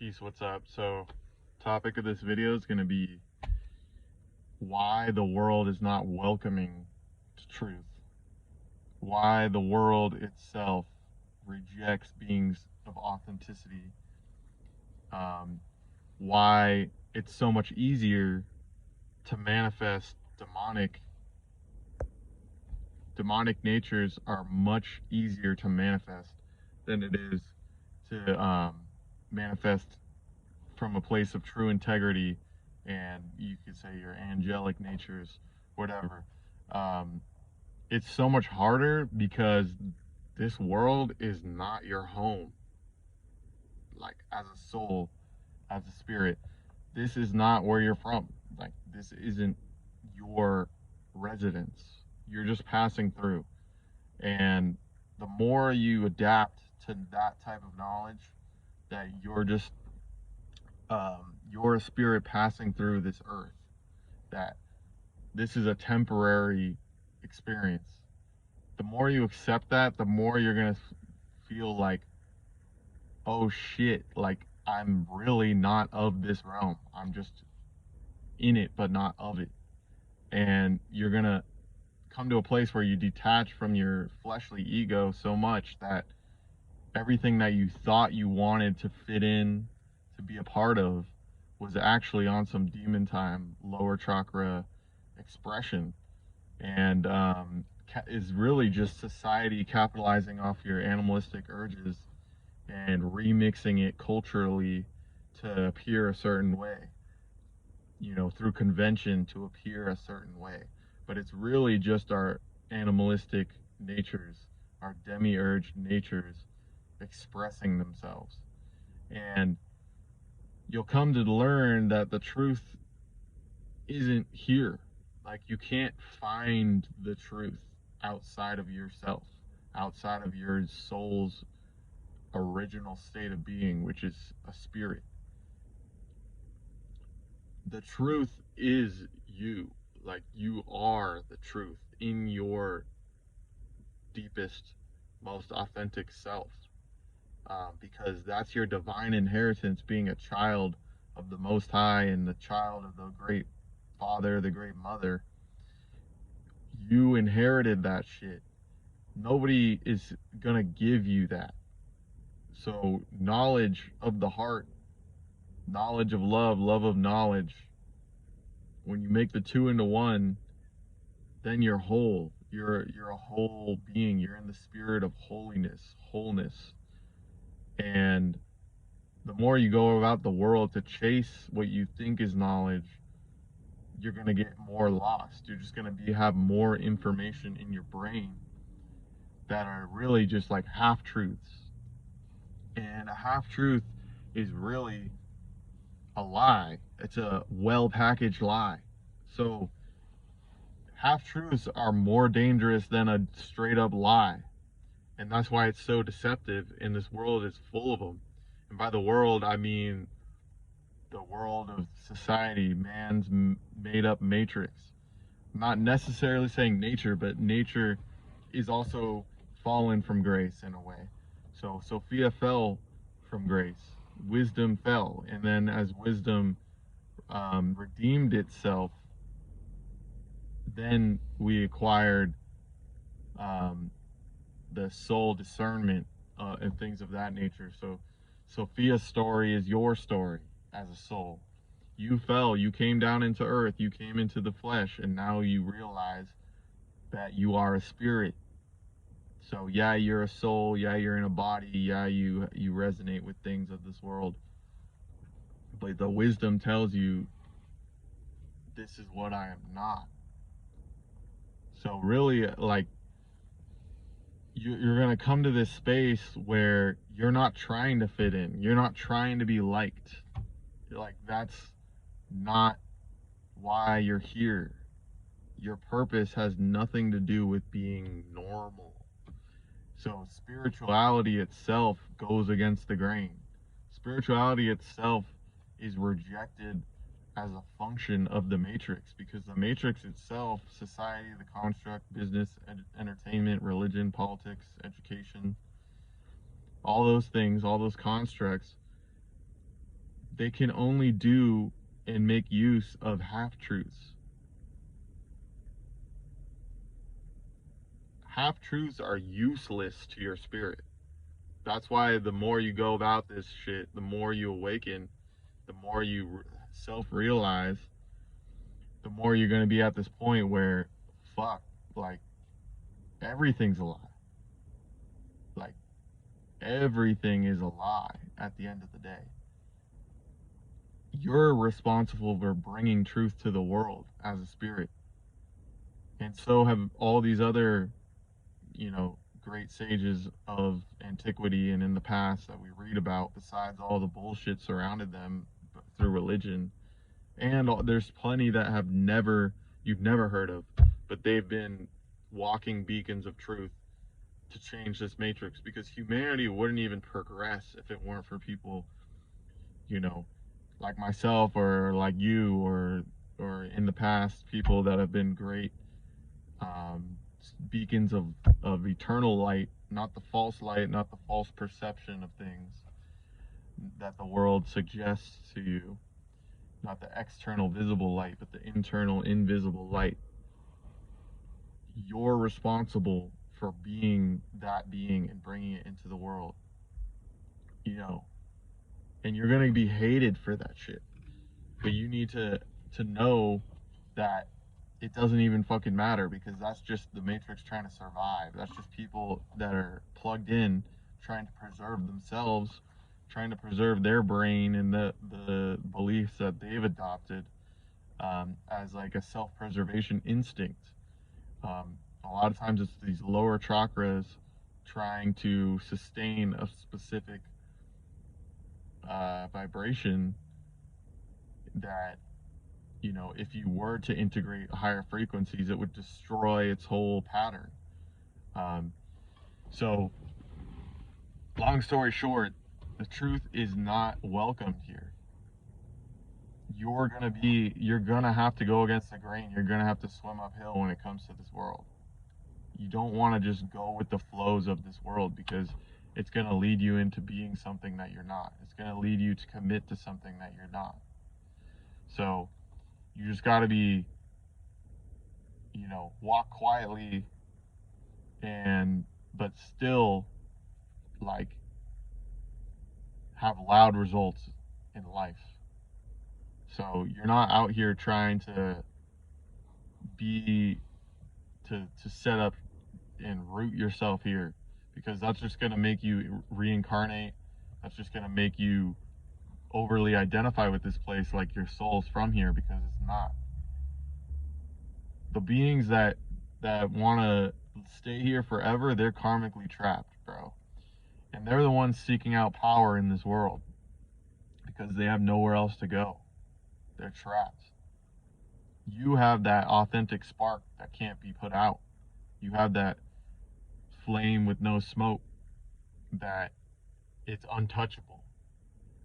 Peace, what's up? So, topic of this video is going to be why the world is not welcoming to truth. Why the world itself rejects beings of authenticity. Why it's so much easier to manifest demonic natures are much easier to manifest than it is to manifest from a place of true integrity, and you could say your angelic natures, whatever. It's so much harder because this world is not your home. Like, as a soul, as a spirit, this is not where you're from. Like, this isn't your residence. You're just passing through. And the more you adapt to that type of knowledge, that you're just you're a spirit passing through this earth, that this is a temporary experience. The more you accept that, the more you're going to feel like, oh shit, like I'm really not of this realm. I'm just in it, but not of it. And you're going to come to a place where you detach from your fleshly ego so much that everything that you thought you wanted to fit in, to be a part of, was actually on some demon time, lower chakra expression, and is really just society capitalizing off your animalistic urges and remixing it culturally to appear a certain way, through convention to appear a certain way. But it's really just our animalistic natures, our demiurge natures expressing themselves. And you'll come to learn that the truth isn't here. Like, you can't find the truth outside of yourself, outside of your soul's original state of being, which is a spirit. The truth is you. Like, you are the truth in your deepest, most authentic self. Because that's your divine inheritance, being a child of the Most High and the child of the Great Father, the Great Mother. You inherited that shit. Nobody is gonna give you that. So knowledge of the heart, knowledge of love, love of knowledge, when you make the two into one, then you're whole. You're a whole being. You're in the spirit of holiness, wholeness. And the more you go about the world to chase what you think is knowledge, you're going to get more lost. You're just going to have more information in your brain that are really just like half-truths. And a half-truth is really a lie. It's a well-packaged lie. So half-truths are more dangerous than a straight-up lie. And that's why it's so deceptive, and this world is full of them. And by the world, I mean the world of society, man's made-up matrix. I'm not necessarily saying nature, but nature is also fallen from grace in a way. So Sophia fell from grace. Wisdom fell. And then as wisdom redeemed itself, then we acquired the soul discernment and things of that nature. So Sophia's story is your story as a soul. You fell, you came down into earth, you came into the flesh, and now you realize that you are a spirit. So yeah, you're a soul, yeah, you're in a body, yeah, you resonate with things of this world. But the wisdom tells you, this is what I am not. So really, like, you're going to come to this space where you're not trying to fit in. You're not trying to be liked. Like, that's not why you're here. Your purpose has nothing to do with being normal. So spirituality itself goes against the grain. Spirituality itself is rejected as a function of the matrix, because the matrix itself, society, the construct, business, entertainment, religion, politics, education, all those things, all those constructs they can only do and make use of half-truths. Half-truths are useless to your spirit. That's why the more you go about this shit, the more you awaken, the more you self-realize, the more you're going to be at this point where, fuck, like, everything's a lie. Like, everything is a lie at the end of the day. You're responsible for bringing truth to the world as a spirit. And so have all these other, great sages of antiquity and in the past that we read about, besides all the bullshit surrounded them through religion. And there's plenty that you've never heard of, but they've been walking beacons of truth to change this matrix, because humanity wouldn't even progress if it weren't for people, like myself or like you or in the past people that have been great beacons of eternal light, not the false light, not the false perception of things that the world suggests to you, not the external visible light, but the internal invisible light. You're responsible for being that being and bringing it into the world, and you're going to be hated for that shit. But you need to know that it doesn't even fucking matter, because that's just the matrix trying to survive. That's just people that are plugged in trying to preserve themselves, trying to preserve their brain and the beliefs that they've adopted as like a self-preservation instinct. A lot of times it's these lower chakras trying to sustain a specific vibration that, if you were to integrate higher frequencies, it would destroy its whole pattern. So, long story short, the truth is not welcomed here. You're gonna have to go against the grain. You're gonna have to swim uphill when it comes to this world. You don't want to just go with the flows of this world, because it's gonna lead you into being something that you're not. It's gonna lead you to commit to something that you're not. So, you just got to be, walk quietly, but still, like, have loud results in life. So you're not out here trying to set up and root yourself here, because that's just going to make you reincarnate. That's just going to make you overly identify with this place like your soul's from here, because it's not. The beings that want to stay here forever, they're karmically trapped, bro. And they're the ones seeking out power in this world because they have nowhere else to go. They're trapped. You have that authentic spark that can't be put out. You have that flame with no smoke that it's untouchable.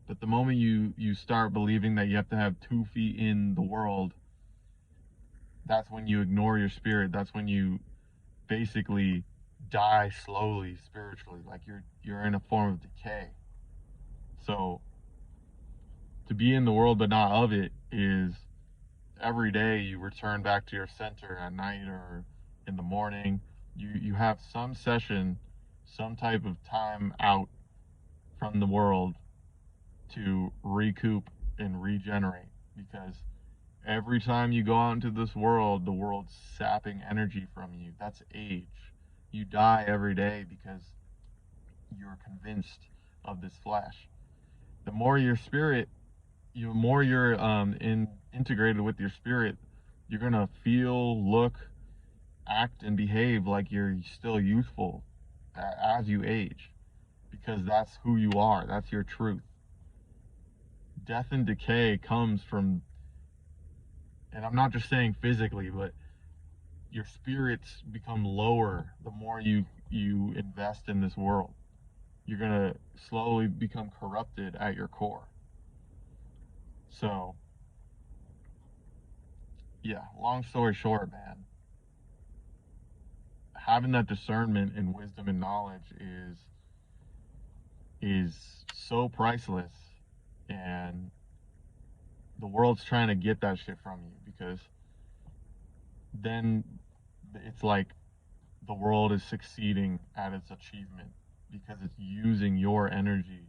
But the moment you start believing that you have to have 2 feet in the world, that's when you ignore your spirit. That's when you basically die slowly spiritually, like you're in a form of decay. So to be in the world but not of it is every day you return back to your center at night or in the morning. You have some session, some type of time out from the world to recoup and regenerate, because every time you go out into this world, the world's sapping energy from you. That's age. You die every day because you're convinced of this flesh. The more your spirit, the more you're integrated with your spirit, you're gonna feel, look, act, and behave like you're still youthful as you age, because that's who you are. That's your truth. Death and decay comes from, and I'm not just saying physically, but your spirits become lower the more you invest in this world. You're gonna slowly become corrupted at your core. So yeah, long story short, man, having that discernment and wisdom and knowledge is so priceless. And the world's trying to get that shit from you, because then it's like the world is succeeding at its achievement because it's using your energy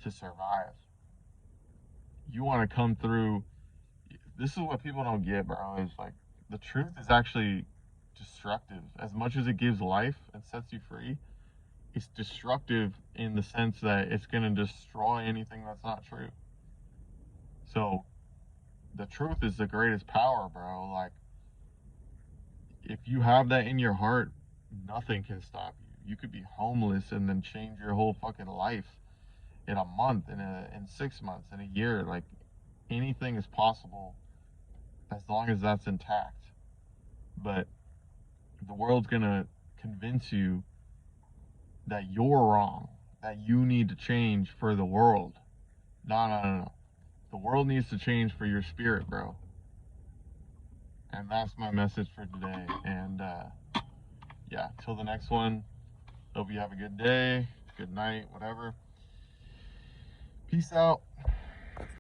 to survive. You want to come through. This is what people don't get, bro. Is like the truth is actually destructive. As much as it gives life and sets you free, it's destructive in the sense that it's going to destroy anything that's not true. So the truth is the greatest power, bro. Like, if you have that in your heart, nothing can stop you. You could be homeless and then change your whole fucking life in a month, in 6 months, in a year. Like, anything is possible as long as that's intact. But the world's gonna convince you that you're wrong, that you need to change for the world. No, no, no, no. The world needs to change for your spirit, bro. And that's my message for today. And yeah, till the next one. Hope you have a good day, good night, whatever. Peace out.